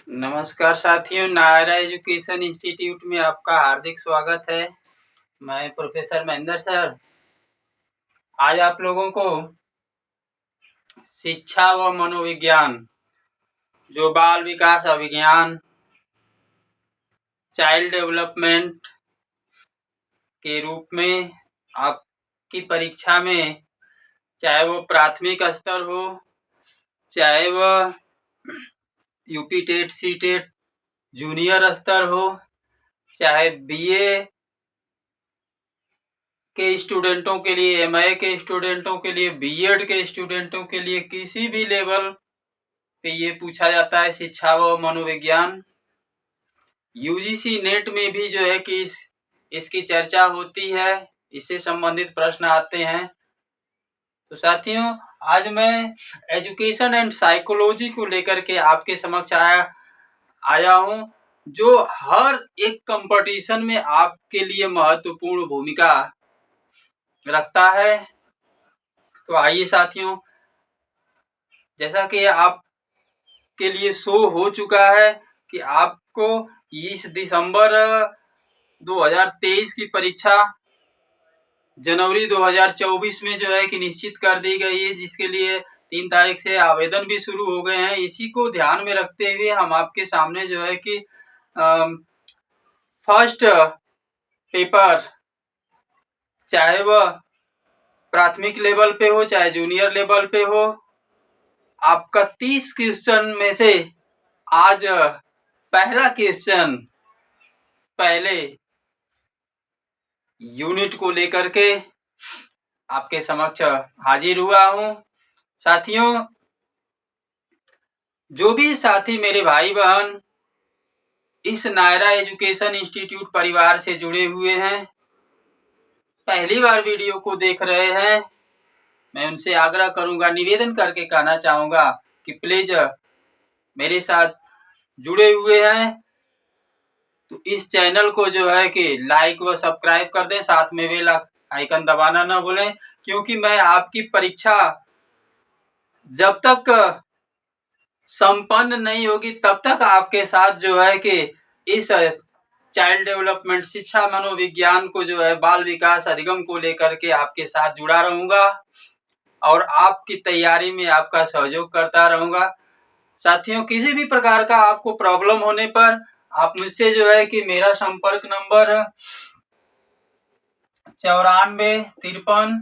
नमस्कार साथियों, Naira education institute में आपका हार्दिक स्वागत है। मैं प्रोफेसर महेंद्र सर आज आप लोगों को शिक्षा व मनोविज्ञान जो बाल विकास अभिज्ञान चाइल्ड डेवलपमेंट के रूप में आपकी परीक्षा में, चाहे वो प्राथमिक स्तर हो, चाहे वह UP TET C TET junior स्तर हो, चाहे बीए के स्टूडेंटों के लिए, एमए के स्टूडेंटों के लिए, बीएड के स्टूडेंटों के लिए, किसी भी लेवल पे ये पूछा जाता है शिक्षा व मनोविज्ञान। यूजीसी नेट में भी जो है कि इसकी चर्चा होती है, इससे संबंधित प्रश्न आते हैं। तो साथियों, आज मैं एजुकेशन एंड साइकोलॉजी को लेकर के आपके समक्ष आया हूँ, जो हर एक कंपटीशन में आपके लिए महत्वपूर्ण भूमिका रखता है। तो आइए साथियों, जैसा कि आपके लिए शो हो चुका है कि आपको 20 दिसंबर 2023 की परीक्षा जनवरी 2024 में जो है कि निश्चित कर दी गई है, जिसके लिए 3 तारीख से आवेदन भी शुरू हो गए हैं। इसी को ध्यान में रखते हुए हम आपके सामने जो है कि फर्स्ट पेपर, चाहे वह प्राथमिक लेवल पे हो चाहे जूनियर लेवल पे हो, आपका 30 क्वेश्चन में से आज पहला क्वेश्चन पहले यूनिट को लेकर के आपके समक्ष हाजिर हुआ हूं। साथियों, जो भी साथी मेरे भाई बहन इस नायरा एजुकेशन इंस्टीट्यूट परिवार से जुड़े हुए हैं, पहली बार वीडियो को देख रहे हैं, मैं उनसे आग्रह करूंगा, निवेदन करके कहना चाहूंगा कि प्लीज मेरे साथ जुड़े हुए हैं तो इस चैनल को जो है कि लाइक व सब्सक्राइब कर दें, साथ में बेल आइकन दबाना ना भूलें, क्योंकि मैं आपकी परीक्षा जब तक संपन्न नहीं होगी तब तक आपके साथ जो है कि इस चाइल्ड डेवलपमेंट शिक्षा मनोविज्ञान को जो है बाल विकास अधिगम को लेकर के आपके साथ जुड़ा रहूंगा और आपकी तैयारी में आपका सहयोग करता रहूंगा। साथियों, किसी भी प्रकार का आपको प्रॉब्लम होने पर आप मुझसे जो है कि मेरा संपर्क नंबर 94 53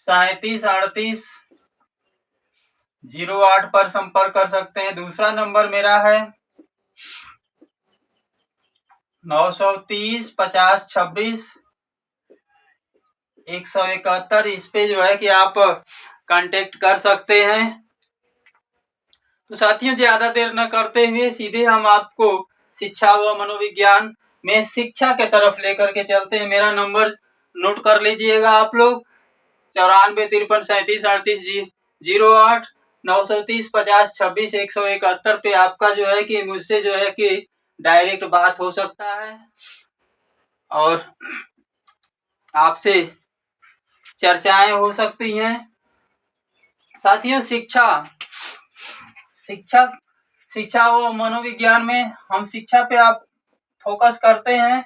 37 38 पर संपर्क कर सकते हैं। दूसरा नंबर मेरा है 930 50 26 171। इस पे जो है कि आप कांटेक्ट कर सकते हैं। तो साथियों, ज्यादा देर न करते हुए सीधे हम आपको शिक्षा व मनोविज्ञान में शिक्षा के तरफ लेकर के चलते हैं। मेरा नंबर नोट कर लीजिएगा आप लोग, 94 53 37 38 08 930 50 26 171 पे आपका जो है कि मुझसे जो है कि डायरेक्ट बात हो सकता है और आपसे चर्चाएं हो सकती हैं। साथियों, शिक्षा व मनोविज्ञान में हम शिक्षा पे आप फोकस करते हैं।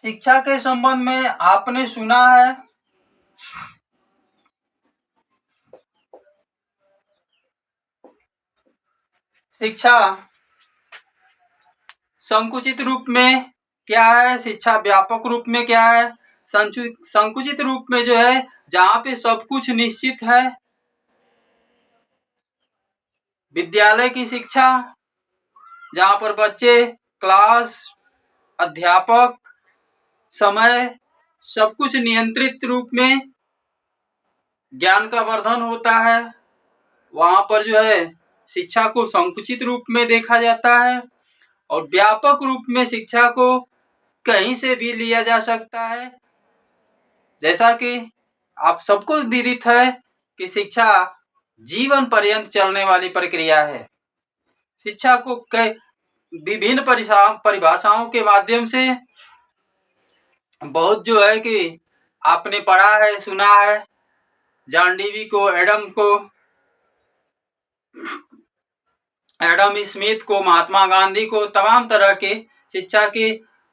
शिक्षा के संबंध में आपने सुना है शिक्षा संकुचित रूप में क्या है, शिक्षा व्यापक रूप में क्या है। संकुचित रूप में जो है जहाँ पे सब कुछ निश्चित है, विद्यालय की शिक्षा, जहाँ पर बच्चे, क्लास, अध्यापक, समय, सब कुछ नियंत्रित रूप में ज्ञान का वर्धन होता है, वहां पर जो है शिक्षा को संकुचित रूप में देखा जाता है। और व्यापक रूप में शिक्षा को कहीं से भी लिया जा सकता है। जैसा कि आप सबको विदित है कि शिक्षा जीवन पर्यंत चलने वाली प्रक्रिया है। शिक्षा को विभिन्न परिभाषाओं के माध्यम से बहुत जो है कि आपने पढ़ा है, सुना है। जॉन डीवी को, एडम को, एडम स्मिथ को, महात्मा गांधी को, तमाम तरह के शिक्षा की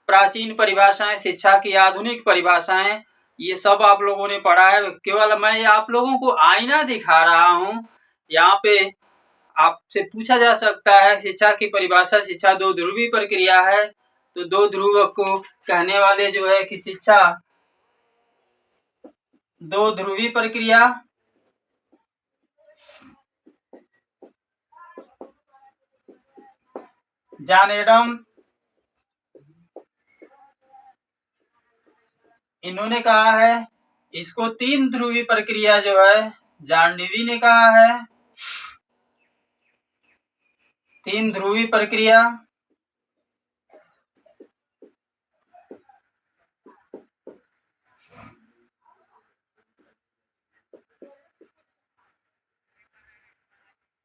प्राचीन परिभाषाएं, शिक्षा की आधुनिक परिभाषाएं, ये सब आप लोगों ने पढ़ा है। केवल मैं आप लोगों को आईना दिखा रहा हूं। यहाँ पे आपसे पूछा जा सकता है शिक्षा की परिभाषा, शिक्षा दो ध्रुवी प्रक्रिया है। तो दो ध्रुव को कहने वाले जो है कि शिक्षा दो ध्रुवी प्रक्रिया, जॉन एडम, इन्होंने कहा है। इसको तीन ध्रुवी प्रक्रिया जो है जॉन डीवी ने कहा है। तीन ध्रुवी प्रक्रिया,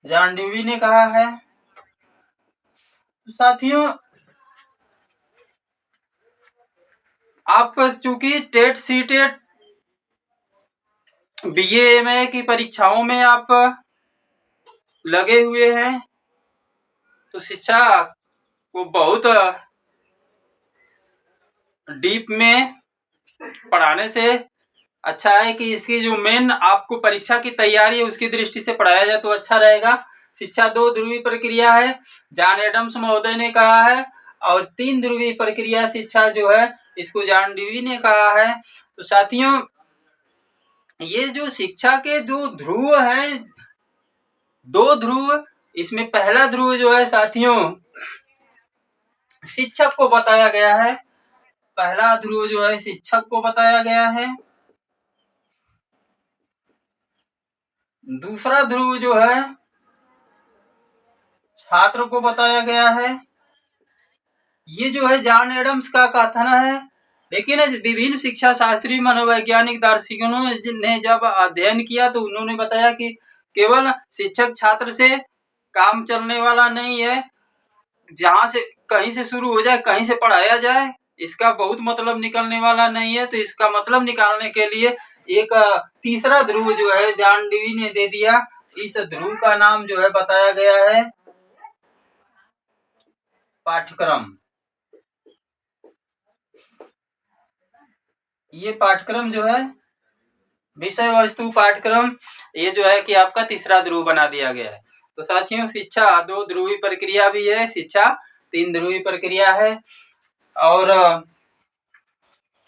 जॉन डीवी ने कहा है। तो साथियों, आप चूंकि टेट सीटेट बीए एमए की परीक्षाओं में आप लगे हुए हैं, तो शिक्षा को बहुत डीप में पढ़ाने से अच्छा है कि इसकी जो मेन आपको परीक्षा की तैयारी है उसकी दृष्टि से पढ़ाया जाए तो अच्छा रहेगा। शिक्षा दो ध्रुवी प्रक्रिया है, जॉन एडम्स महोदय ने कहा है। और तीन ध्रुवी प्रक्रिया शिक्षा जो है इसको जॉन डीवी ने कहा है। तो साथियों, ये जो शिक्षा के दो ध्रुव हैं, दो ध्रुव, इसमें पहला ध्रुव जो है साथियों शिक्षक को बताया गया है। पहला ध्रुव जो है शिक्षक को बताया गया है। दूसरा ध्रुव जो है छात्र को बताया गया है। ये जो है जॉन एडम्स का कथन है। लेकिन विभिन्न शिक्षा शास्त्री मनोवैज्ञानिक दार्शनिकों ने जब अध्ययन किया तो उन्होंने बताया कि केवल शिक्षक छात्र से काम चलने वाला नहीं है। जहां से कहीं से शुरू हो जाए, कहीं से पढ़ाया जाए, इसका बहुत मतलब निकलने वाला नहीं है। तो इसका मतलब निकालने के लिए एक तीसरा ध्रुव जो है जॉन डीवी ने दे दिया। इस ध्रुव का नाम जो है बताया गया है पाठ्यक्रम। ये पाठ्यक्रम जो है विषय वस्तु पाठ्यक्रम, ये जो है कि आपका तीसरा ध्रुव बना दिया गया है। तो साथियों, शिक्षा दो ध्रुवी प्रक्रिया भी है, शिक्षा तीन ध्रुवी प्रक्रिया है। और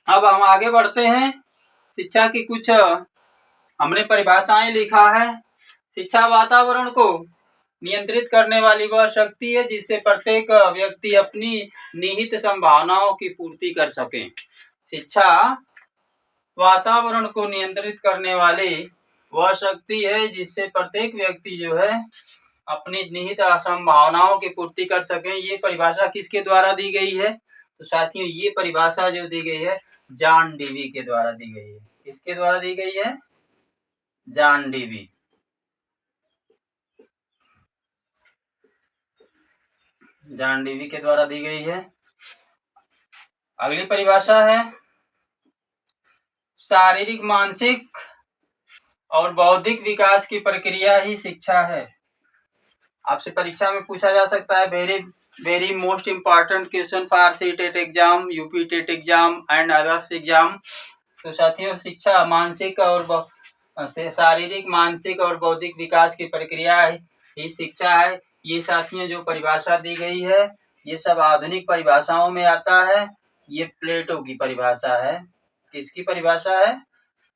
अब हम आगे बढ़ते हैं। शिक्षा की कुछ हमने परिभाषाएं लिखा है। शिक्षा वातावरण को नियंत्रित करने वाली वह शक्ति है जिससे प्रत्येक व्यक्ति अपनी निहित संभावनाओं की पूर्ति कर सके। शिक्षा वातावरण को नियंत्रित करने वाली वह शक्ति है जिससे प्रत्येक व्यक्ति जो है अपनी निहित संभावनाओं की पूर्ति कर सके। ये परिभाषा किसके द्वारा दी गई है? तो साथियों, ये परिभाषा जो दी गई है जॉन डीवी के द्वारा दी गई है। किसके द्वारा दी गई है? John Dewey. जॉन डीवी के द्वारा दी गई है। अगली परिभाषा है शारीरिक, मानसिक और बौद्धिक विकास की प्रक्रिया ही शिक्षा है। आपसे परीक्षा में पूछा जा सकता है, very most important question for CTET exam, UP TET exam and others exam. तो साथियों, शिक्षा मानसिक और शारीरिक, मानसिक और बौद्धिक विकास की प्रक्रिया ही शिक्षा है। ये साथियों जो परिभाषा दी गई है ये सब आधुनिक परिभाषाओं में आता है। ये प्लेटो की परिभाषा है। किसकी परिभाषा है?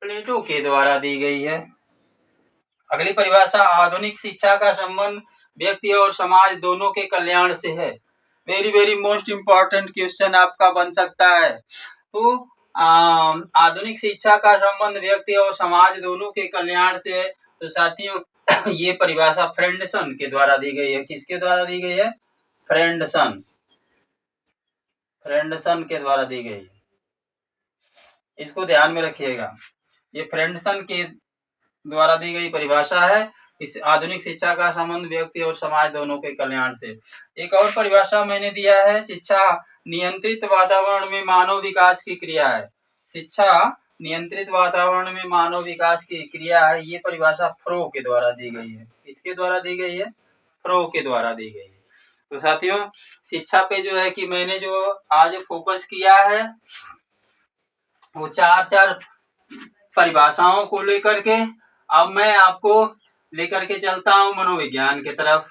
प्लेटो के द्वारा दी गई है। अगली परिभाषा, आधुनिक शिक्षा का संबंध व्यक्ति और समाज दोनों के कल्याण से है। वेरी मोस्ट इम्पॉर्टेंट क्वेश्चन आपका बन सकता है। तो आधुनिक शिक्षा का संबंध व्यक्ति और समाज दोनों के कल्याण से है। तो साथियों, ये परिभाषा फ्रेंडसन के द्वारा दी गई है। किसके द्वारा दी गई है? फ्रेंडसन के द्वारा दी गई है। इसको ध्यान में रखिएगा, ये फ्रेंडसन के द्वारा दी गई परिभाषा है। इस आधुनिक शिक्षा का संबंध व्यक्ति और समाज दोनों के कल्याण से। एक और परिभाषा मैंने दिया है, शिक्षा नियंत्रित वातावरण में मानव विकास की क्रिया है। शिक्षा नियंत्रित वातावरण में मानव विकास की क्रिया है, ये परिभाषा फ्रो के द्वारा दी गई है। किसके द्वारा दी गई है? फ्रो के द्वारा दी गई है। तो साथियों, शिक्षा पे जो है कि मैंने जो आज फोकस किया है वो चार परिभाषाओं को लेकर के अब मैं आपको लेकर के चलता हूं मनोविज्ञान की तरफ।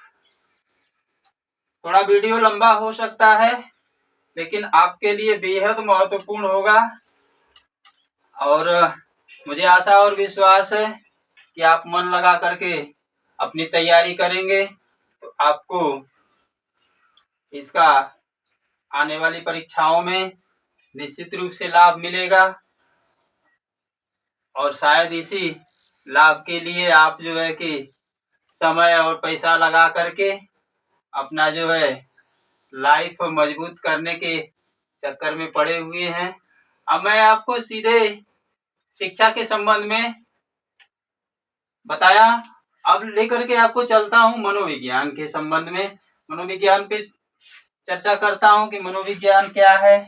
थोड़ा वीडियो लंबा हो सकता है लेकिन आपके लिए बेहद महत्वपूर्ण होगा और मुझे आशा और विश्वास है कि आप मन लगा करके अपनी तैयारी करेंगे तो आपको इसका आने वाली परीक्षाओं में निश्चित रूप से लाभ मिलेगा और शायद इसी लाभ के लिए आप जो है कि समय और पैसा लगा करके अपना जो है लाइफ मजबूत करने के चक्कर में पड़े हुए हैं। अब मैं आपको सीधे शिक्षा के संबंध में बताया, अब लेकर के आपको चलता हूं मनोविज्ञान के संबंध में। मनोविज्ञान पे चर्चा करता हूं कि मनोविज्ञान क्या है।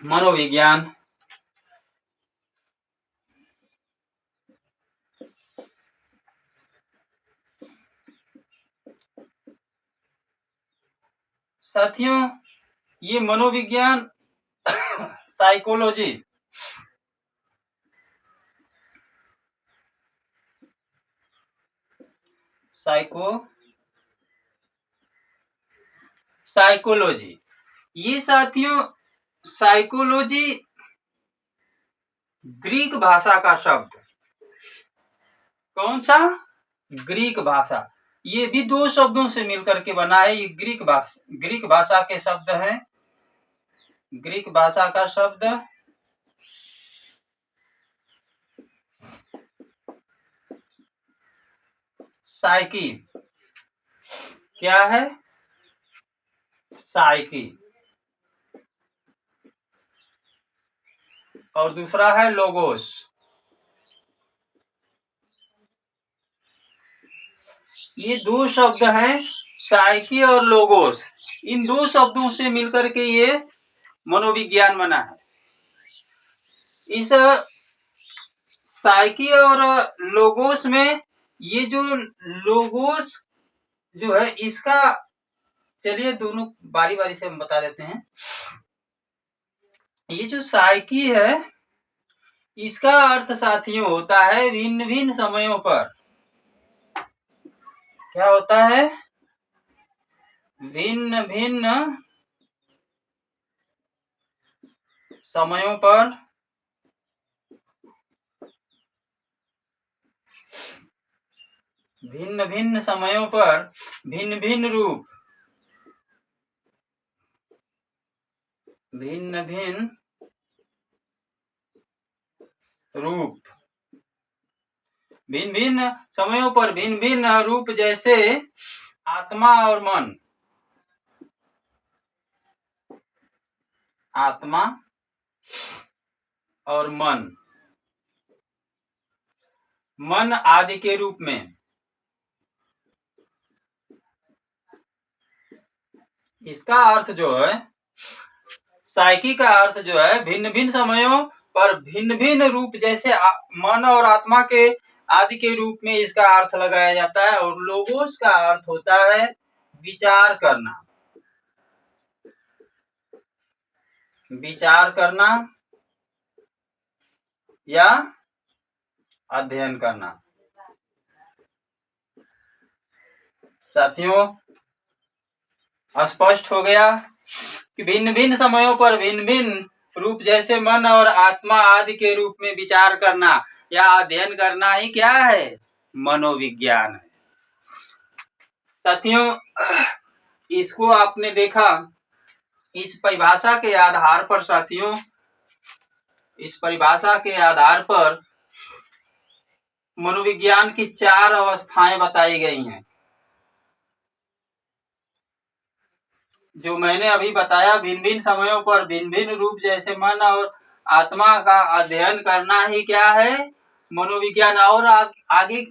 मनोविज्ञान साथियों, ये मनोविज्ञान साइकोलॉजी साइकोलॉजी ये साथियों, साइकोलॉजी ग्रीक भाषा का शब्द। कौन सा? ग्रीक भाषा। ये भी दो शब्दों से मिलकर के बना है। ये ग्रीक भाषा के शब्द हैं। ग्रीक भाषा का शब्द साइकी। क्या है? साइकी। और दूसरा है लोगोस। ये दो शब्द हैं, साइकी और लोगोस। इन दो शब्दों से मिलकर के ये मनोविज्ञान बना है। इस साइकी और लोगोस में ये जो लोगोस जो है इसका, चलिए दोनों बारी बारी से हम बता देते हैं। ये जो साइकी है इसका अर्थ साथियों होता है भिन्न भिन्न समयों पर। क्या होता है? भिन्न भिन्न समयों पर भिन्न भिन्न समयों पर भिन्न भिन्न रूप, भिन्न भिन्न रूप, भिन्न भिन्न समयों पर भिन्न भिन्न रूप, जैसे आत्मा और मन। आत्मा और मन, मन आदि के रूप में। इसका अर्थ जो है, साइकी का अर्थ जो है भिन्न भिन्न समयों पर भिन्न भिन्न रूप, जैसे मन और आत्मा के आदि के रूप में इसका अर्थ लगाया जाता है। और लोगोस का अर्थ होता है विचार करना, विचार करना या अध्ययन करना। साथियों, स्पष्ट हो गया कि भिन्न भिन्न समयों पर भिन्न भिन्न रूप, जैसे मन और आत्मा आदि के रूप में विचार करना या अध्ययन करना ही क्या है? मनोविज्ञान है। साथियों, इसको आपने देखा, इस परिभाषा के आधार पर साथियों, इस परिभाषा के आधार पर मनोविज्ञान की 4 अवस्थाएं बताई गई हैं। जो मैंने अभी बताया, भिन्न भिन्न समयों पर भिन्न भिन्न रूप, जैसे मन और आत्मा का अध्ययन करना ही क्या है? मनोविज्ञान। और आगे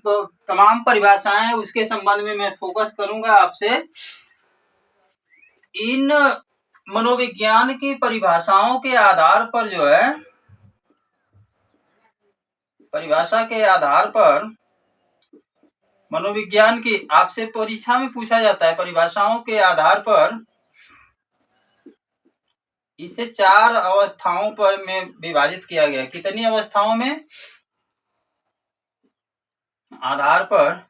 तमाम परिभाषाएं उसके संबंध में मैं फोकस करूंगा आपसे। इन मनोविज्ञान की परिभाषाओं के आधार पर जो है, परिभाषा के आधार पर मनोविज्ञान की आपसे परीक्षा में पूछा जाता है, परिभाषाओं के आधार पर इसे 4 अवस्थाओं पर में विभाजित किया गया। कितनी अवस्थाओं में? आधार पर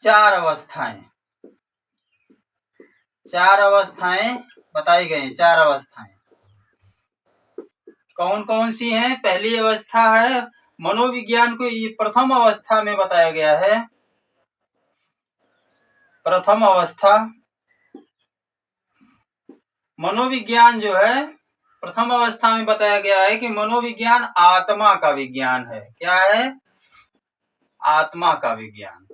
4 अवस्थाएं, 4 अवस्थाएं बताई गई। 4 अवस्थाएं कौन कौन सी हैं? पहली अवस्था है मनोविज्ञान को ये प्रथम अवस्था में बताया गया है। प्रथम अवस्था मनोविज्ञान जो है, प्रथम अवस्था में बताया गया है कि मनोविज्ञान आत्मा का विज्ञान है। क्या है? आत्मा का विज्ञान,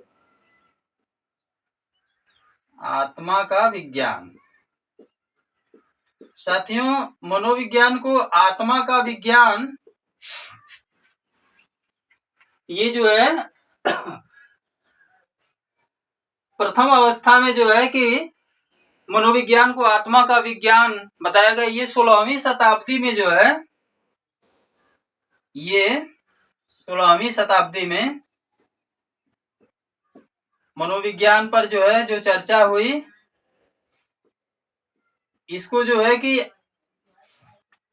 आत्मा का विज्ञान। साथियों, मनोविज्ञान को आत्मा का विज्ञान, ये जो है प्रथम अवस्था में जो है कि मनोविज्ञान को आत्मा का विज्ञान बताया गया। ये 16वीं शताब्दी में जो है, ये 16वीं शताब्दी में मनोविज्ञान पर जो है जो चर्चा हुई, इसको जो है कि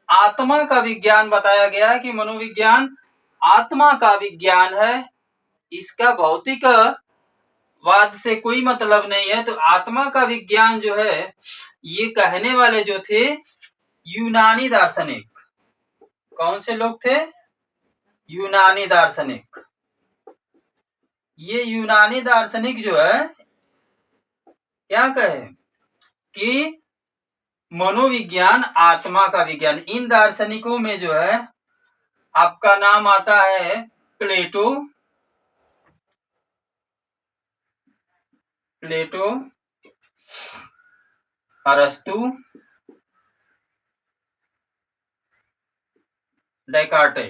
आत्मा का विज्ञान बताया गया कि मनोविज्ञान आत्मा का विज्ञान है, इसका भौतिक वाद से कोई मतलब नहीं है। तो आत्मा का विज्ञान जो है, ये कहने वाले जो थे यूनानी दार्शनिक। कौन से लोग थे? यूनानी दार्शनिक। ये यूनानी दार्शनिक जो है क्या कहे कि मनोविज्ञान आत्मा का विज्ञान। इन दार्शनिकों में जो है आपका नाम आता है प्लेटो, अरस्तु, Descartes.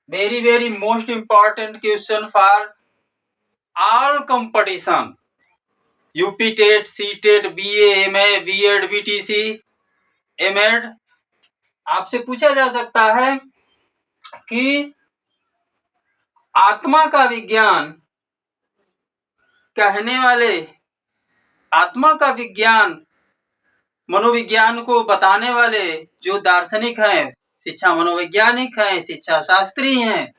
very most important question for all competition, UP TET, C TET, BA, MA, B.Ed, BTC, M.Ed, आपसे पूछा जा सकता है कि आत्मा का विज्ञान कहने वाले, आत्मा का विज्ञान मनोविज्ञान को बताने वाले जो दार्शनिक हैं, शिक्षा मनोवैज्ञानिक हैं, शिक्षा शास्त्री हैं,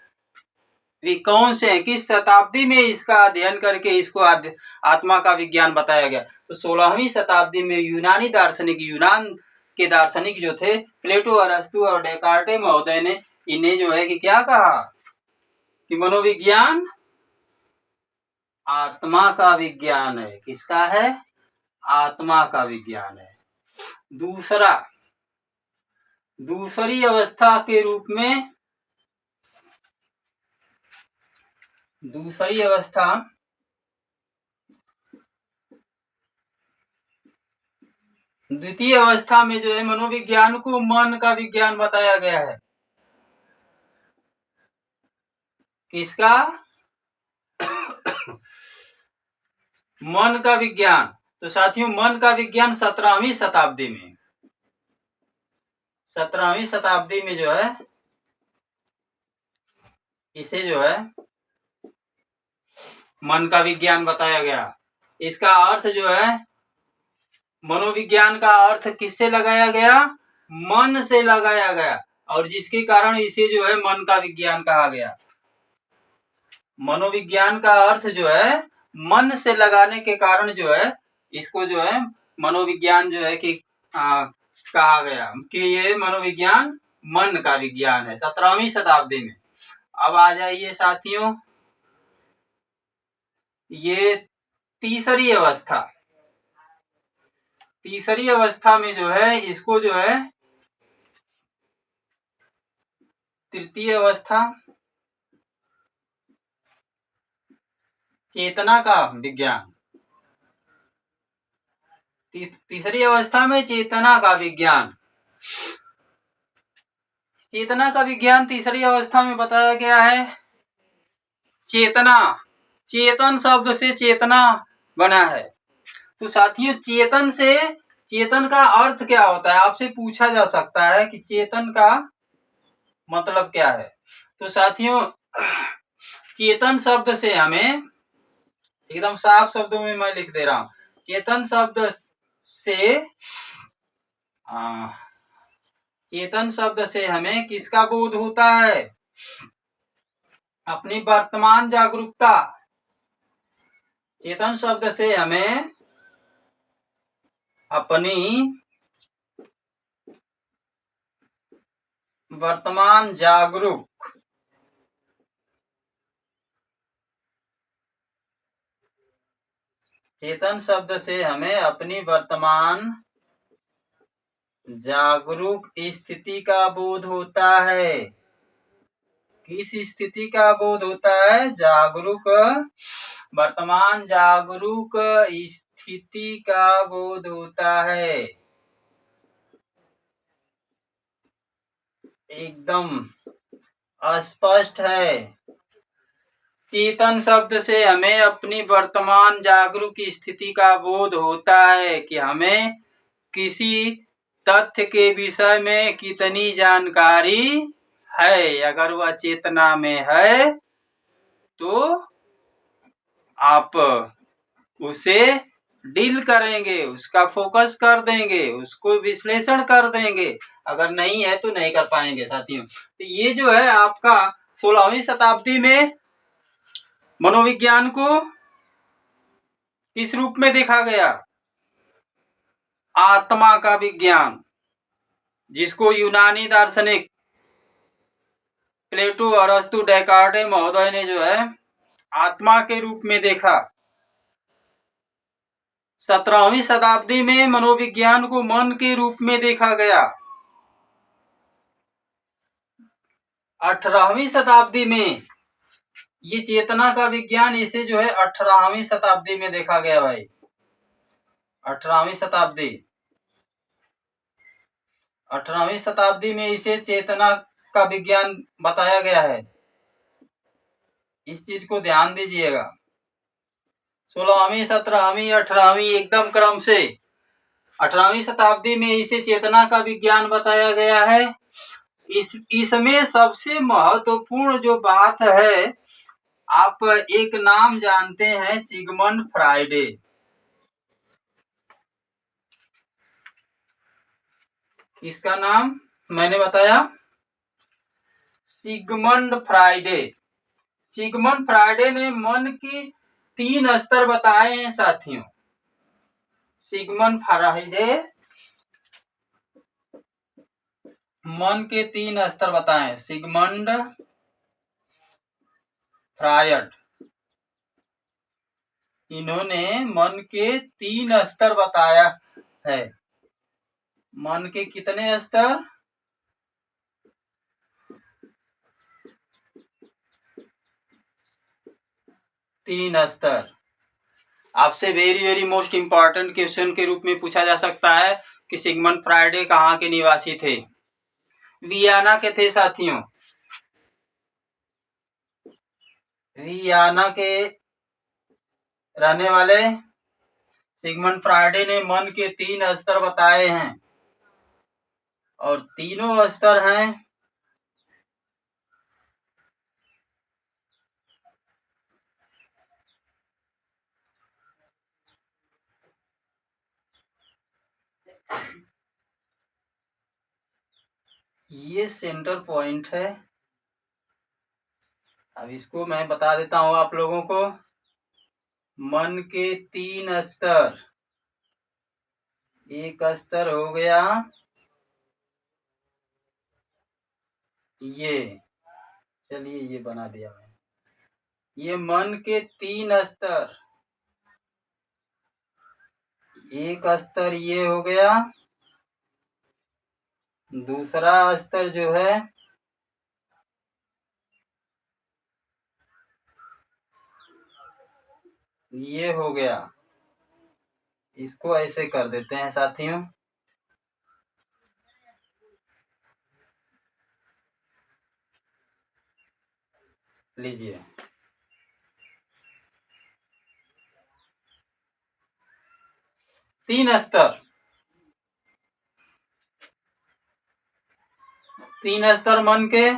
वे कौन से हैं? किस शताब्दी में इसका अध्ययन करके इसको आत्मा का विज्ञान बताया गया? तो 16वीं शताब्दी में यूनानी दार्शनिक, यूनान के दार्शनिक जो थे प्लेटो, अरस्तु और डेकार्टे महोदय ने इन्हें जो है कि क्या कहा कि मनोविज्ञान आत्मा का विज्ञान है। किसका है? आत्मा का विज्ञान है। दूसरी अवस्था के रूप में, दूसरी अवस्था द्वितीय अवस्था में जो है मनोविज्ञान को मन का विज्ञान बताया गया है। किसका? मन का विज्ञान। तो साथियों, मन का विज्ञान 17वीं शताब्दी में, 17वीं शताब्दी में जो है इसे जो है मन का विज्ञान बताया गया। इसका अर्थ जो है, मनोविज्ञान का अर्थ किससे लगाया गया? मन से लगाया गया, और जिसके कारण इसे जो है मन का विज्ञान कहा गया। मनोविज्ञान का अर्थ जो है मन से लगाने के कारण जो है इसको जो है मनोविज्ञान जो है कि कहा गया कि ये मनोविज्ञान मन का विज्ञान है 17वीं शताब्दी में। अब आ जाइए साथियों, ये तीसरी अवस्था, तीसरी अवस्था में जो है इसको जो है तृतीय अवस्था, चेतना का विज्ञान। तीसरी अवस्था में चेतना का विज्ञान, चेतना का विज्ञान तीसरी अवस्था में बताया गया है। चेतना, चेतन शब्द से चेतना बना है। तो साथियों चेतन का अर्थ क्या होता है, आपसे पूछा जा सकता है कि चेतन का मतलब क्या है। तो साथियों चेतन शब्द से हमें, एकदम साफ शब्दों में मैं लिख दे रहा हूं, चेतन शब्द से चेतन शब्द से हमें किसका बोध होता है, अपनी वर्तमान जागरूकता। चेतन शब्द से हमें अपनी वर्तमान जागरूक चेतन शब्द से हमें अपनी वर्तमान जागरूक स्थिति का बोध होता है। किस स्थिति का बोध होता है, जागरूक, वर्तमान जागरूक स्थिति का बोध होता है। एकदम स्पष्ट है। चेतन शब्द से हमें अपनी वर्तमान जागरूक स्थिति का बोध होता है कि हमें किसी तथ्य के विषय में कितनी जानकारी है। अगर वह चेतना में है तो आप उसे डील करेंगे, उसका फोकस कर देंगे, उसको विश्लेषण कर देंगे। अगर नहीं है तो नहीं कर पाएंगे साथियों। तो ये जो है आपका 16वीं शताब्दी में मनोविज्ञान को किस रूप में देखा गया, आत्मा का विज्ञान, जिसको यूनानी दार्शनिक प्लेटो, अरस्तु, डेकार्टे महोदय ने जो है आत्मा के रूप में देखा। 17वीं शताब्दी में मनोविज्ञान को मन के रूप में देखा गया। 18वीं शताब्दी में ये चेतना का विज्ञान, इसे जो है 18वीं शताब्दी में देखा गया भाई। 18वीं शताब्दी 18वीं शताब्दी में इसे चेतना का विज्ञान बताया गया है। इस चीज को ध्यान दीजिएगा। 16वीं, 17वीं, 18वीं एकदम क्रम से 18वीं शताब्दी में इसे चेतना का विज्ञान बताया गया है। इसमें सबसे महत्वपूर्ण जो बात है, आप एक नाम जानते हैं, सिगमंड फ्राइडे। इसका नाम मैंने बताया, सिगमंड फ्राइडे। सिगमंड फ्राइडे ने मन की 3 स्तर बताए हैं साथियों। सिगमंड फ्राइडे मन के 3 स्तर बताए। सिगमंड फ्रायड, इन्होंने मन के 3 स्तर बताया है। मन के कितने स्तर, 3 स्तर। आपसे very very most important question के रूप में पूछा जा सकता है कि सिगमंड फ्राइडे कहाँ के निवासी थे। वियना के थे साथियों। वियना के रहने वाले सिगमंड फ्राइडे ने मन के 3 स्तर बताए हैं, और तीनों स्तर हैं ये सेंटर पॉइंट है। अब इसको मैं बता देता हूं आप लोगों को। मन के 3 स्तर, एक स्तर हो गया ये, चलिए ये बना दिया मैंने। ये मन के 3 स्तर, एक स्तर ये हो गया, दूसरा स्तर जो है ये हो गया। इसको ऐसे कर देते हैं साथियों। लीजिए, तीन स्तर, तीन स्तर मन के।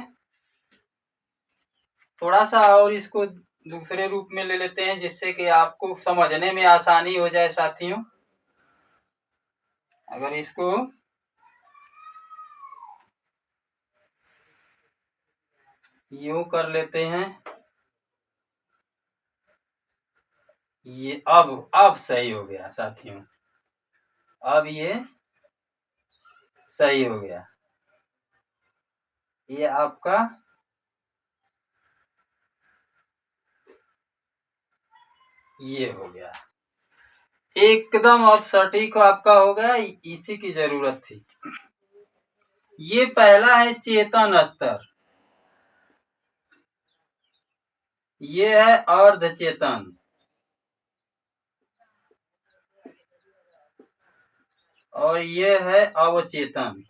थोड़ा सा और इसको दूसरे रूप में ले लेते हैं जिससे कि आपको समझने में आसानी हो जाए साथियों। अगर इसको यूं कर लेते हैं, ये अब सही हो गया साथियों, अब ये सही हो गया। ये आपका ये हो गया, एकदम अब सटीक आपका हो गया। इसी की जरूरत थी। ये पहला है चेतन स्तर, ये है अर्ध चेतन, और ये है अवचेतन।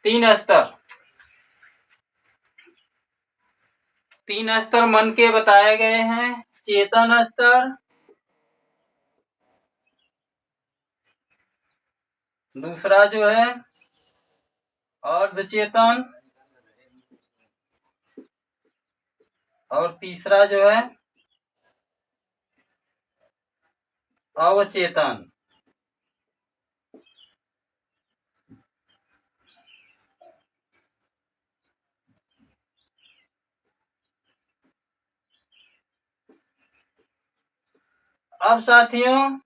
तीन स्तर, तीन स्तर मन के बताए गए हैं। चेतन स्तर, दूसरा जो है अर्ध चेतन, और तीसरा जो है अवचेतन। अब साथियों,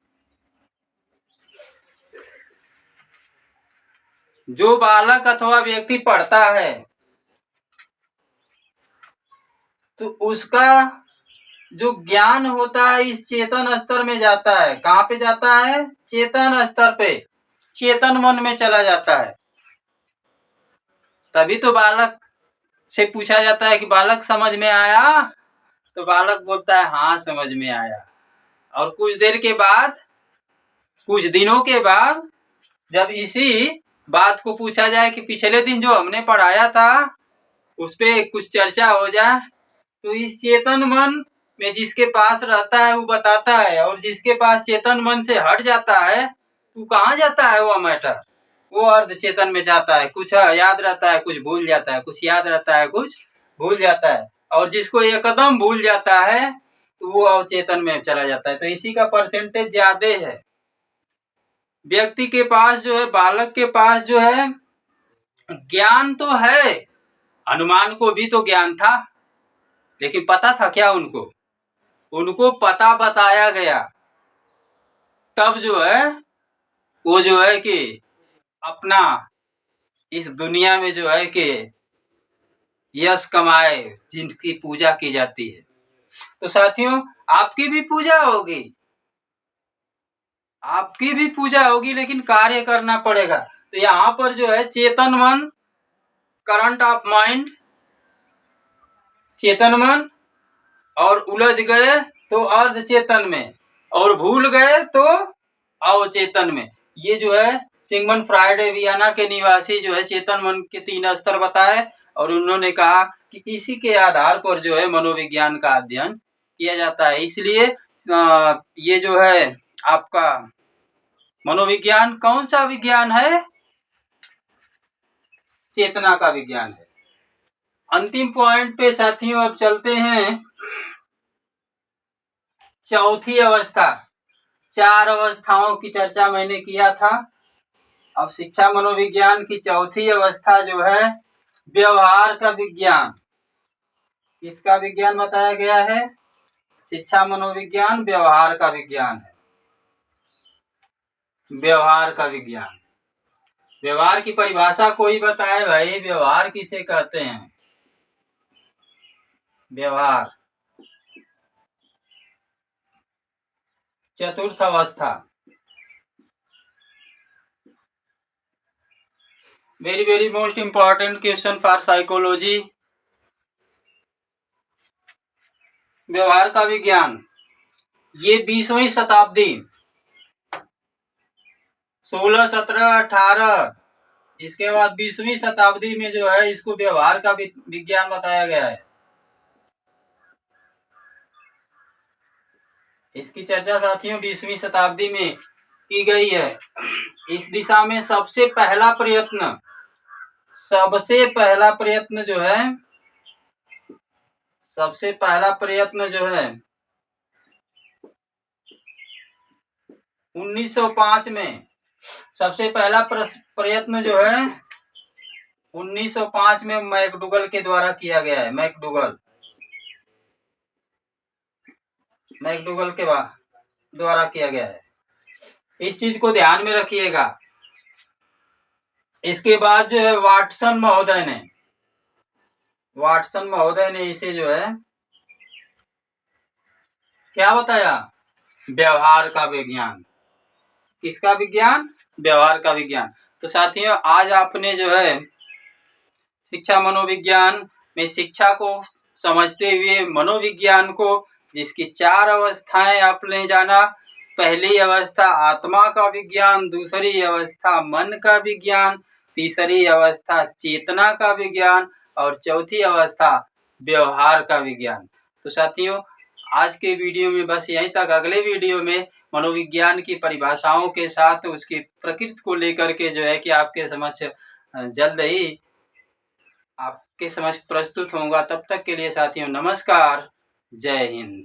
जो बालक अथवा व्यक्ति पढ़ता है तो उसका जो ज्ञान होता है इस चेतन स्तर में जाता है। कहाँ पे जाता है? चेतन स्तर पे, चेतन मन में चला जाता है। तभी तो बालक से पूछा जाता है कि बालक समझ में आया, तो बालक बोलता है हाँ समझ में आया। और कुछ देर के बाद, कुछ दिनों के बाद जब इसी बात को पूछा जाए कि पिछले दिन जो हमने पढ़ाया था उस पे कुछ चर्चा हो जाए, तो इस चेतन मन में जिसके पास रहता है वो बताता है, और जिसके पास चेतन मन से हट जाता है वो कहाँ जाता है? वो मैटर वो अर्ध चेतन में जाता है। कुछ याद रहता है, कुछ भूल जाता है, कुछ याद रहता है, कुछ भूल जाता है। और जिसको एकदम भूल जाता है तो वो अवचेतन में चला जाता है। तो इसी का परसेंटेज ज्यादा है। व्यक्ति के पास जो है, बालक के पास जो है ज्ञान तो है, हनुमान को भी तो ज्ञान था, लेकिन पता था क्या उनको? उनको पता बताया गया, तब जो है वो जो है कि अपना इस दुनिया में जो है कि यश कमाए, जिनकी पूजा की जाती है। तो साथियों, आपकी भी पूजा होगी, आपकी भी पूजा होगी, लेकिन कार्य करना पड़ेगा। तो यहाँ पर जो है चेतन मन, करंट ऑफ माइंड, चेतन मन, और उलझ गए तो अर्ध चेतन में, और भूल गए तो अवचेतन में। ये जो है सिगमंड फ्रायड वियना के निवासी जो है चेतन मन के तीन स्तर बताए, और उन्होंने कहा कि इसी के आधार पर जो है मनोविज्ञान का अध्ययन किया जाता है। इसलिए ये जो है आपका मनोविज्ञान कौन सा विज्ञान है? चेतना का विज्ञान है। अंतिम पॉइंट पे साथियों अब चलते हैं। चौथी अवस्था, चार अवस्थाओं की चर्चा मैंने किया था। अब शिक्षा मनोविज्ञान की चौथी अवस्था जो है व्यवहार का विज्ञान। किसका विज्ञान बताया गया है? शिक्षा मनोविज्ञान व्यवहार का विज्ञान है। व्यवहार का विज्ञान, व्यवहार की परिभाषा कोई बताए भाई, व्यवहार किसे कहते हैं? व्यवहार चतुर्थ अवस्था, very very most important question for psychology. व्यवहार का विज्ञान ये 20वीं शताब्दी, 16, 17, 18, इसके बाद 20वीं शताब्दी में जो है इसको व्यवहार का विज्ञान बताया गया है। इसकी चर्चा साथियों 20वीं शताब्दी में की गई है। इस दिशा में सबसे पहला प्रयत्न जो है 1905 में सबसे पहला प्रयत्न जो है 1905 में मैकडूगल के द्वारा किया गया है। मैकडूगल के द्वारा किया गया है। इस चीज को ध्यान में रखिएगा। इसके बाद जो है वाटसन महोदय ने इसे जो है क्या बताया? व्यवहार का विज्ञान। किसका विज्ञान? व्यवहार का विज्ञान। तो साथियों आज आपने जो है शिक्षा मनोविज्ञान में शिक्षा को समझते हुए मनोविज्ञान को, जिसकी 4 अवस्थाएं आपने जाना। पहली अवस्था आत्मा का विज्ञान, दूसरी अवस्था मन का विज्ञान, तीसरी अवस्था चेतना का विज्ञान और चौथी अवस्था व्यवहार का विज्ञान। तो साथियों आज के वीडियो में बस यहीं तक। अगले वीडियो में मनोविज्ञान की परिभाषाओं के साथ उसकी प्रकृति को लेकर के जो है कि आपके समक्ष जल्द ही आपके समक्ष प्रस्तुत होऊंगा। तब तक के लिए साथियों नमस्कार, जय हिंद।